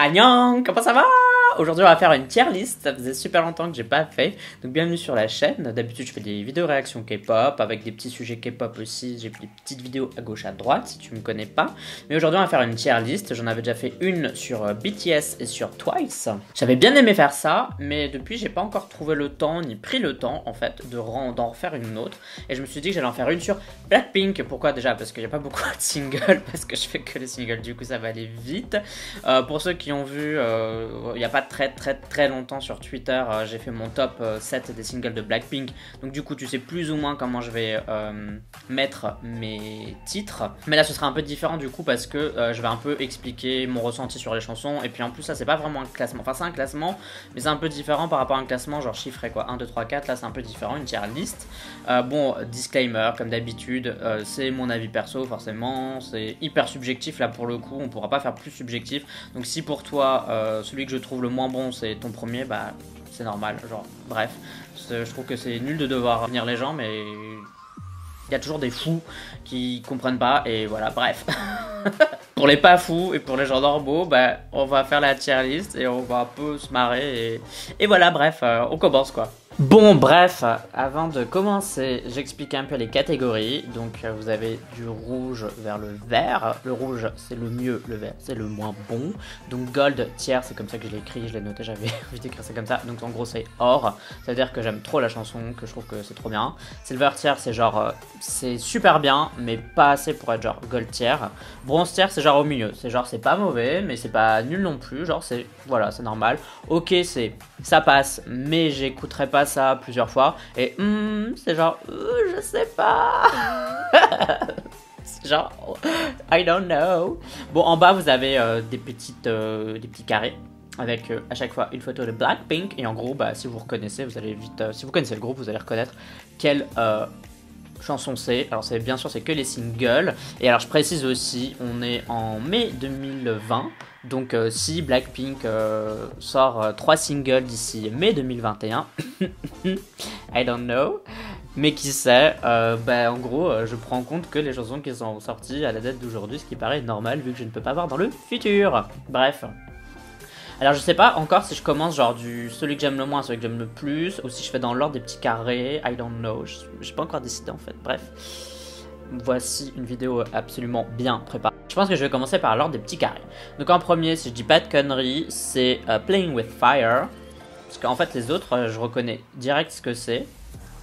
Annyeong, comment ça va? Aujourd'hui on va faire une tier list, ça faisait super longtemps que j'ai pas fait, donc bienvenue sur la chaîne. D'habitude je fais des vidéos réactions K-pop avec des petits sujets K-pop aussi, j'ai des petites vidéos à gauche à droite si tu me connais pas. Mais aujourd'hui on va faire une tier list, j'en avais déjà fait une sur BTS et sur Twice. J'avais bien aimé faire ça, mais depuis j'ai pas encore trouvé le temps, ni pris le temps en fait d'en refaire une autre. Et je me suis dit que j'allais en faire une sur Blackpink. Pourquoi déjà? Parce qu'il n'y a pas beaucoup de singles, parce que je fais que les singles, du coup ça va aller vite. Pour ceux qui ont vu, il n'y a pas très longtemps sur Twitter, j'ai fait mon top 7 des singles de Blackpink. Donc du coup tu sais plus ou moins comment je vais mettre mes titres. Mais là ce sera un peu différent du coup parce que je vais un peu expliquer mon ressenti sur les chansons. Et puis en plus ça c'est pas vraiment un classement, enfin c'est un classement mais c'est un peu différent par rapport à un classement genre chiffré quoi, 1, 2, 3, 4, là c'est un peu différent, une tier list. Bon, disclaimer comme d'habitude, c'est mon avis perso forcément, c'est hyper subjectif là pour le coup, on pourra pas faire plus subjectif. Donc si pour toi celui que je trouve le moins bon c'est ton premier, bah c'est normal, genre bref, je trouve que c'est nul de devoir venir les gens, mais il y a toujours des fous qui comprennent pas et voilà, bref. Pour les pas fous et pour les gens normaux, bah on va faire la tier list et on va un peu se marrer et voilà, bref, on commence quoi. Bon bref, avant de commencer, j'explique un peu les catégories. Donc vous avez du rouge vers le vert. Le rouge c'est le mieux, le vert c'est le moins bon. Donc gold tier, c'est comme ça que je l'ai écrit, je l'ai noté, j'avais envie d'écrire ça comme ça. Donc en gros c'est or, ça veut dire que j'aime trop la chanson, que je trouve que c'est trop bien. Silver tier c'est genre, c'est super bien mais pas assez pour être genre gold tier. Bronze tier c'est genre au milieu, c'est genre c'est pas mauvais mais c'est pas nul non plus, genre c'est, voilà, c'est normal. Ok, c'est, ça passe mais j'écouterai pas ça plusieurs fois et c'est genre je sais pas. C'est genre I don't know. Bon, en bas vous avez des petits carrés avec à chaque fois une photo de Blackpink et en gros bah si vous reconnaissez, vous allez vite si vous connaissez le groupe vous allez reconnaître quelle chanson c'est. Alors c'est bien sûr c'est que les singles. Et alors je précise aussi, on est en mai 2020. Donc si Blackpink sort 3 singles d'ici mai 2021, I don't know, mais qui sait, bah, en gros je prends en compte que les chansons qui sont sorties à la date d'aujourd'hui, ce qui paraît normal vu que je ne peux pas voir dans le futur. Bref. Alors je sais pas encore si je commence genre du celui que j'aime le moins, celui que j'aime le plus, ou si je fais dans l'ordre des petits carrés, I don't know, j'ai pas encore décidé en fait, bref. Voici une vidéo absolument bien préparée. Je pense que je vais commencer par l'ordre des petits carrés. Donc en premier, si je dis pas de conneries, c'est Playing with Fire. Parce qu'en fait les autres, je reconnais direct ce que c'est.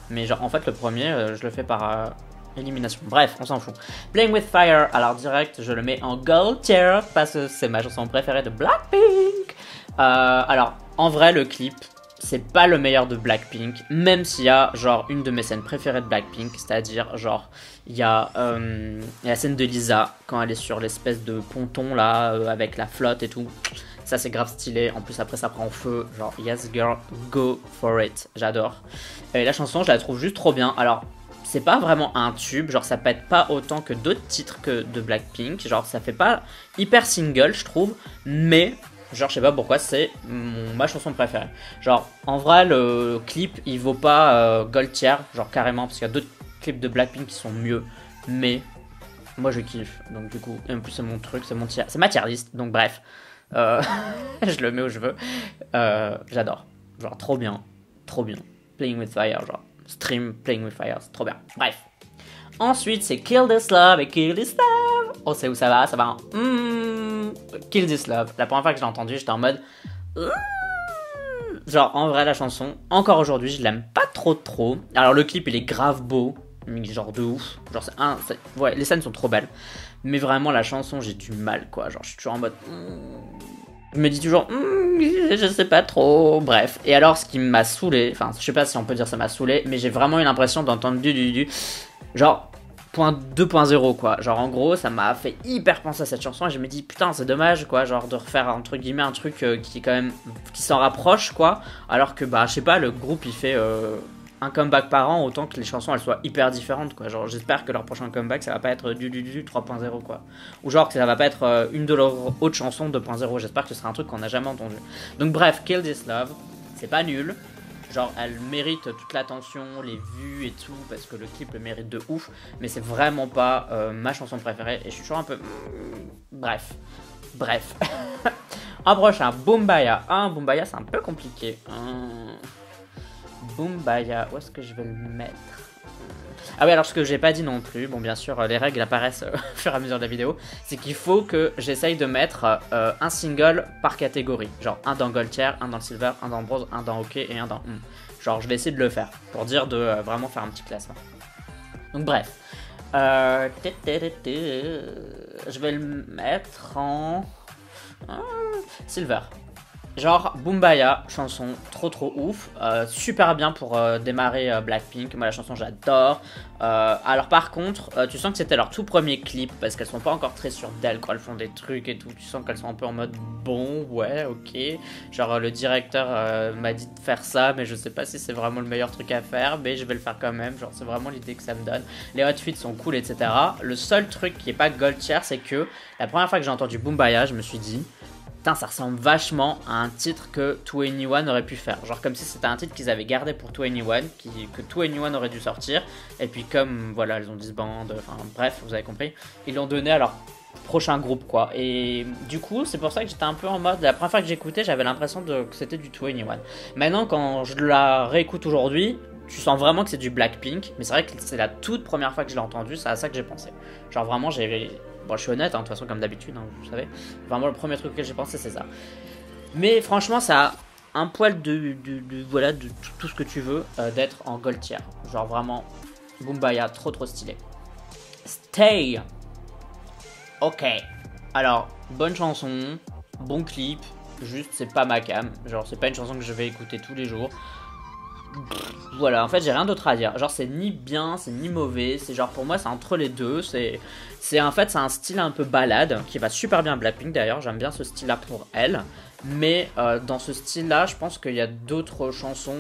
Mais genre en fait le premier, je le fais par élimination. Bref, on s'en fout. Playing with Fire, alors direct, je le mets en gold tier parce que c'est ma chanson préférée de Blackpink. Alors en vrai le clip, c'est pas le meilleur de Blackpink, même s'il y a genre une de mes scènes préférées de Blackpink, c'est-à-dire genre il y a la scène de Lisa quand elle est sur l'espèce de ponton là avec la flotte et tout. Ça c'est grave stylé, en plus après ça prend feu, genre yes girl, go for it, j'adore. Et la chanson je la trouve juste trop bien, alors c'est pas vraiment un tube, genre ça pète pas autant que d'autres titres que de Blackpink, genre ça fait pas hyper single je trouve, mais genre je sais pas pourquoi c'est ma chanson préférée. Genre en vrai le clip il vaut pas gold tier, genre carrément, parce qu'il y a d'autres clips de Blackpink qui sont mieux, mais moi je kiffe, donc du coup, et en plus c'est mon truc, c'est mon tier, c'est ma tier list, donc bref, je le mets où je veux, j'adore, genre trop bien, Playing with Fire, genre stream Playing with Fire, c'est trop bien, bref. Ensuite c'est Kill This Love et Kill This Love. On sait où ça va en Kill This Love. La première fois que je l'ai entendu j'étais en mode genre en vrai la chanson, encore aujourd'hui je l'aime pas trop. Alors le clip il est grave beau, mais genre de ouf. Genre ouais, les scènes sont trop belles. Mais vraiment la chanson j'ai du mal quoi, genre je suis toujours en mode je me dis toujours je sais pas trop, bref. Et alors ce qui m'a saoulé, enfin je sais pas si on peut dire ça m'a saoulé, mais j'ai vraiment eu l'impression d'entendre du genre 2.0 quoi, genre en gros ça m'a fait hyper penser à cette chanson et je me dis putain c'est dommage quoi, genre de refaire entre guillemets un truc qui est quand même, qui s'en rapproche quoi, alors que bah je sais pas, le groupe il fait un comeback par an, autant que les chansons elles soient hyper différentes quoi, genre j'espère que leur prochain comeback ça va pas être du 3.0 quoi, ou genre que ça va pas être une de leurs autres chansons 2.0, j'espère que ce sera un truc qu'on n'a jamais entendu. Donc bref, Kill This Love, c'est pas nul. Genre elle mérite toute l'attention, les vues et tout, parce que le clip le mérite de ouf, mais c'est vraiment pas ma chanson préférée et je suis toujours un peu bref. En prochain, Boombaya. Boombaya, c'est un peu compliqué. Boombaya, où est-ce que je vais le mettre? Ah oui, alors ce que j'ai pas dit non plus, bon bien sûr les règles apparaissent au fur et à mesure de la vidéo, c'est qu'il faut que j'essaye de mettre un single par catégorie. Genre un dans Gold Tier, un dans le Silver, un dans Bronze, un dans OK et un dans Genre je vais essayer de le faire, pour dire de vraiment faire un petit classement. Donc bref. Je vais le mettre en Silver. Genre Boombaya, chanson trop ouf, super bien pour démarrer Blackpink, moi la chanson j'adore. Alors par contre, tu sens que c'était leur tout premier clip parce qu'elles sont pas encore très sûres d'elles quand elles font des trucs et tout, tu sens qu'elles sont un peu en mode bon, ouais, ok. Genre le directeur m'a dit de faire ça mais je sais pas si c'est vraiment le meilleur truc à faire, mais je vais le faire quand même, genre c'est vraiment l'idée que ça me donne. Les outfits sont cool etc. Le seul truc qui est pas Gold Tier c'est que la première fois que j'ai entendu Boombaya je me suis dit... Putain, ça ressemble vachement à un titre que 2NE1 aurait pu faire. Genre comme si c'était un titre qu'ils avaient gardé pour 2NE1, que 2NE1 aurait dû sortir. Et puis comme, voilà, elles ont disband, enfin bref, vous avez compris. Ils l'ont donné à leur prochain groupe, quoi. Et du coup, c'est pour ça que j'étais un peu en mode... La première fois que j'écoutais, j'avais l'impression que c'était du 2NE1. Maintenant, quand je la réécoute aujourd'hui... Tu sens vraiment que c'est du Blackpink, mais c'est vrai que c'est la toute première fois que je l'ai entendu, c'est à ça que j'ai pensé. Genre vraiment, bon, je suis honnête, hein, de toute façon, comme d'habitude, hein, vous savez. Vraiment, le premier truc auquel j'ai pensé, c'est ça. Mais franchement, ça a un poil voilà, de tout ce que tu veux d'être en Gold Tier. Genre vraiment, Boombaya, trop stylé. Stay. Ok. Alors, bonne chanson, bon clip, juste, c'est pas ma cam. Genre, c'est pas une chanson que je vais écouter tous les jours. Voilà, en fait j'ai rien d'autre à dire. Genre c'est ni bien, c'est ni mauvais. C'est genre pour moi c'est entre les deux. En fait c'est un style un peu balade qui va super bien à Blackpink d'ailleurs. J'aime bien ce style là pour elle. Mais dans ce style là je pense qu'il y a d'autres chansons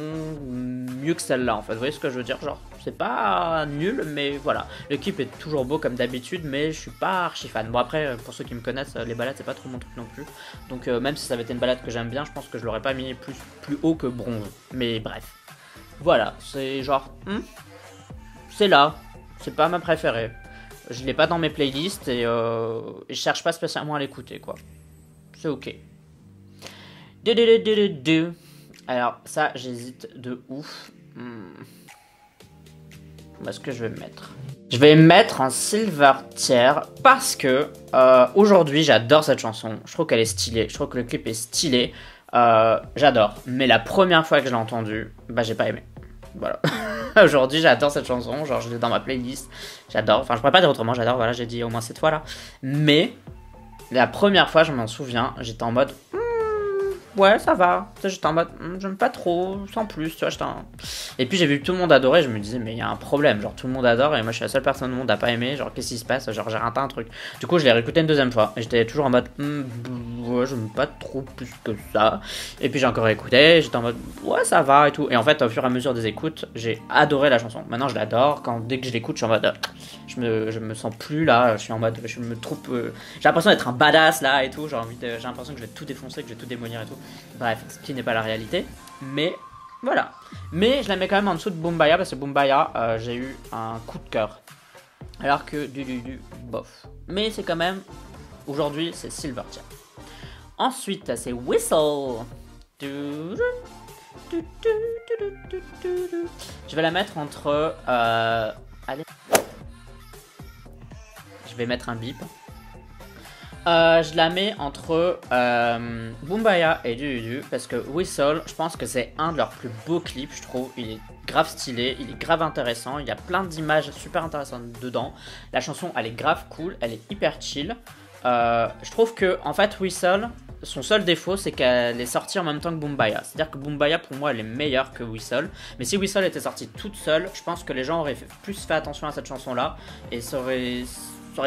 mieux que celle-là en fait. Vous voyez ce que je veux dire? Genre c'est pas nul mais voilà. Le clip est toujours beau comme d'habitude mais je suis pas archi fan. Bon après pour ceux qui me connaissent les balades c'est pas trop mon truc non plus. Donc même si ça avait été une balade que j'aime bien je pense que je l'aurais pas mis plus haut que Bronze. Mais bref. Voilà, c'est genre, c'est là, c'est pas ma préférée. Je l'ai pas dans mes playlists et je cherche pas spécialement à l'écouter quoi. C'est ok. Alors ça, j'hésite de ouf. Où est-ce que je vais me mettre? Je vais me mettre en Silver Tier parce que aujourd'hui j'adore cette chanson. Je trouve qu'elle est stylée, je trouve que le clip est stylé. J'adore, mais la première fois que je l'ai entendue, bah j'ai pas aimé. Voilà. Aujourd'hui j'adore cette chanson, genre je l'ai dans ma playlist, j'adore, enfin je pourrais pas dire autrement, j'adore, voilà j'ai dit au moins cette fois là. Mais la première fois je m'en souviens, j'étais en mode ouais ça va, j'étais en mode j'aime pas trop, sans plus, tu vois, Et puis j'ai vu que tout le monde adorait, je me disais mais il y a un problème, genre tout le monde adore et moi je suis la seule personne au monde à pas aimer, genre qu'est-ce qui se passe, genre j'ai raté un truc. Du coup je l'ai réécouté une deuxième fois et j'étais toujours en mode ouais j'aime pas trop plus que ça. Et puis j'ai encore écouté, j'étais en mode ouais ça va et tout. Et en fait au fur et à mesure des écoutes, j'ai adoré la chanson. Maintenant je l'adore, dès que je l'écoute je suis en mode je me sens plus là, je suis en mode je me trouve j'ai l'impression d'être un badass là et tout, j'ai l'impression que je vais tout défoncer, que je vais tout démolir et tout. Bref, ce qui n'est pas la réalité, mais voilà. Mais je la mets quand même en dessous de Boombaya parce que Boombaya, j'ai eu un coup de cœur. Alors que bof. Mais c'est quand même, aujourd'hui, c'est Silver Tier. Ensuite, c'est Whistle. Je vais la mettre entre... allez. Je vais mettre un bip. Je la mets entre Boombaya et Du parce que Whistle, je pense que c'est un de leurs plus beaux clips, je trouve. Il est grave stylé, il est grave intéressant, il y a plein d'images super intéressantes dedans. La chanson, elle est grave cool, elle est hyper chill. Je trouve que, en fait, Whistle, son seul défaut, c'est qu'elle est sortie en même temps que Boombaya. C'est-à-dire que Boombaya, pour moi, elle est meilleure que Whistle. Mais si Whistle était sortie toute seule, je pense que les gens auraient plus fait attention à cette chanson-là et ça aurait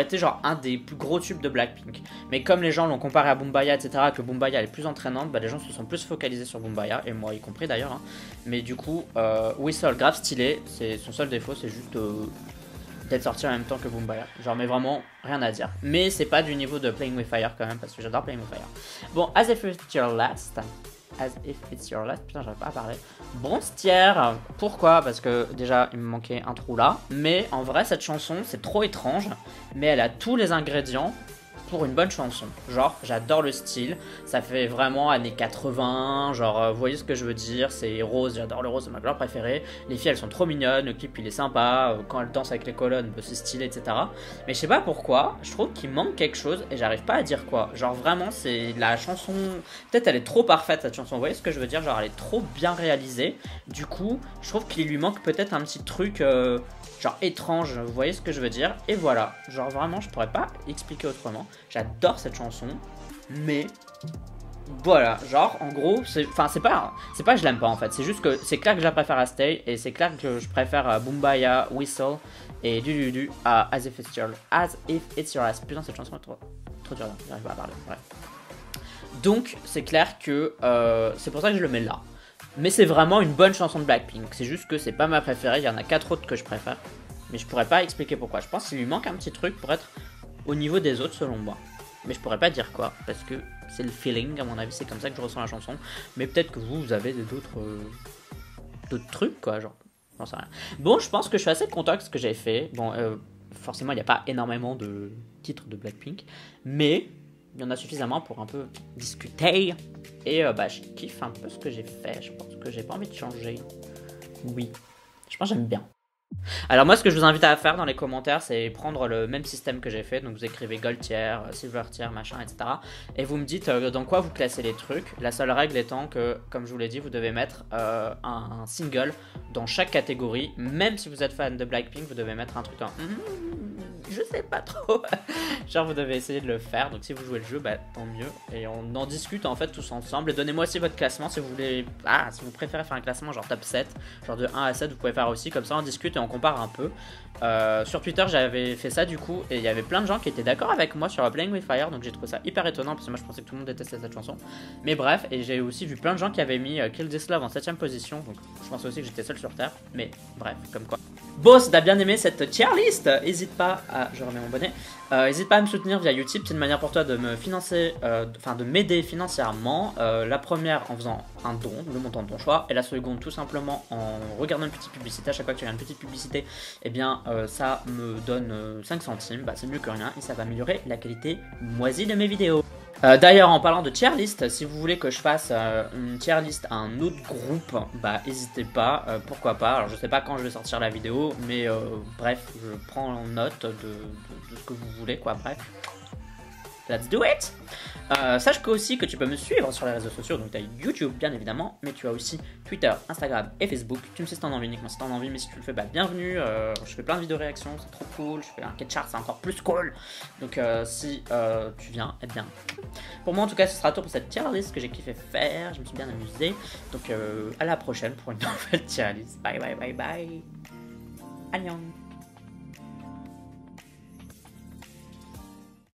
été genre un des plus gros tubes de Blackpink. Mais comme les gens l'ont comparé à Boombaya, etc., que Boombaya elle est plus entraînante, bah les gens se sont plus focalisés sur Boombaya, et moi y compris d'ailleurs. Hein. Mais du coup, Whistle, grave stylé, son seul défaut, c'est juste d'être sorti en même temps que Boombaya. Genre, mais vraiment, rien à dire. Mais c'est pas du niveau de Playing With Fire quand même, parce que j'adore Playing With Fire. Bon, As If It's Your Last. As If It's Your Last, putain, j'arrive pas à parler. Bronze Tier, pourquoi? Parce que déjà, il me manquait un trou là. Mais en vrai, cette chanson, c'est trop étrange. Mais elle a tous les ingrédients pour une bonne chanson. Genre, j'adore le style, ça fait vraiment années 80, genre, vous voyez ce que je veux dire, c'est rose, j'adore le rose, c'est ma couleur préférée. Les filles, elles sont trop mignonnes, le clip, il est sympa, quand elles dansent avec les colonnes, c'est stylé, etc. Mais je sais pas pourquoi, je trouve qu'il manque quelque chose et j'arrive pas à dire quoi. Genre, vraiment, c'est la chanson, peut-être elle est trop parfaite cette chanson, vous voyez ce que je veux dire, genre, elle est trop bien réalisée. Du coup, je trouve qu'il lui manque peut-être un petit truc... genre étrange, vous voyez ce que je veux dire. Et voilà, genre vraiment je pourrais pas expliquer autrement. J'adore cette chanson, mais voilà, genre en gros, c'est pas que je l'aime pas en fait, c'est juste que c'est clair que je la préfère à Stay et c'est clair que je préfère Boombayah, Whistle et du à As If It's Your Last. Putain, cette chanson est trop dure, j'arrive pas à parler. Bref. Donc c'est clair que c'est pour ça que je le mets là. Mais c'est vraiment une bonne chanson de Blackpink. C'est juste que c'est pas ma préférée. Il y en a 4 autres que je préfère. Mais je pourrais pas expliquer pourquoi. Je pense qu'il lui manque un petit truc pour être au niveau des autres selon moi. Mais je pourrais pas dire quoi. Parce que c'est le feeling. À mon avis, c'est comme ça que je ressens la chanson. Mais peut-être que vous avez d'autres trucs quoi. Genre, j'en sais rien. Bon, je pense que je suis assez content avec ce que j'ai fait. Bon, forcément, il n'y a pas énormément de titres de Blackpink. Mais... il y en a suffisamment pour un peu discuter. Et je kiffe un peu ce que j'ai fait. Je pense que j'ai pas envie de changer. Oui, je pense que j'aime bien. Alors moi, ce que je vous invite à faire dans les commentaires, c'est prendre le même système que j'ai fait. Donc vous écrivez Gold Tier, Silver Tier, machin, etc. Et vous me dites dans quoi vous classez les trucs. La seule règle étant que, comme je vous l'ai dit, vous devez mettre un single dans chaque catégorie. Même si vous êtes fan de Blackpink, vous devez mettre un truc en... je sais pas trop. Genre vous devez essayer de le faire. Donc si vous jouez le jeu, tant mieux. Et on en discute en fait tous ensemble. Et donnez-moi aussi votre classement si vous voulez... si vous préférez faire un classement genre top 7, genre de 1 à 7, vous pouvez faire aussi. Comme ça on discute et on compare un peu. Sur Twitter j'avais fait ça du coup. Et il y avait plein de gens qui étaient d'accord avec moi sur Playing With Fire. Donc j'ai trouvé ça hyper étonnant parce que moi je pensais que tout le monde détestait cette chanson. Mais bref, et j'ai aussi vu plein de gens qui avaient mis Kill This Love en 7ème position. Donc je pensais aussi que j'étais seul sur Terre. Mais bref, comme quoi. Bon, si t'as bien aimé cette tier list, n'hésite pas à... je remets mon bonnet. N'hésite pas à me soutenir via Utip, c'est une manière pour toi de me financer, de m'aider financièrement. La première en faisant un don, le montant de ton choix, et la seconde tout simplement en regardant une petite publicité. À chaque fois que tu regardes une petite publicité, eh bien ça me donne 5 centimes, c'est mieux que rien et ça va améliorer la qualité moisie de mes vidéos. D'ailleurs, en parlant de tier list, si vous voulez que je fasse une tier list à un autre groupe, n'hésitez pas, pourquoi pas. Alors je sais pas quand je vais sortir la vidéo, mais bref, je prends en note de ce que vous voulez, quoi, bref. Let's do it! Sache aussi que tu peux me suivre sur les réseaux sociaux, donc tu as YouTube bien évidemment, mais tu as aussi Twitter, Instagram et Facebook. Tu me sais si t'en as envie, uniquement si t'en as envie, mais si tu le fais, bienvenue. Je fais plein de vidéos réactions, c'est trop cool. Je fais un catch chart, c'est encore plus cool. Donc si tu viens, eh bien. Pour moi en tout cas, ce sera tout pour cette tier list que j'ai kiffé faire. Je me suis bien amusé. Donc à la prochaine pour une nouvelle tier list. Bye bye bye bye. Annyeong.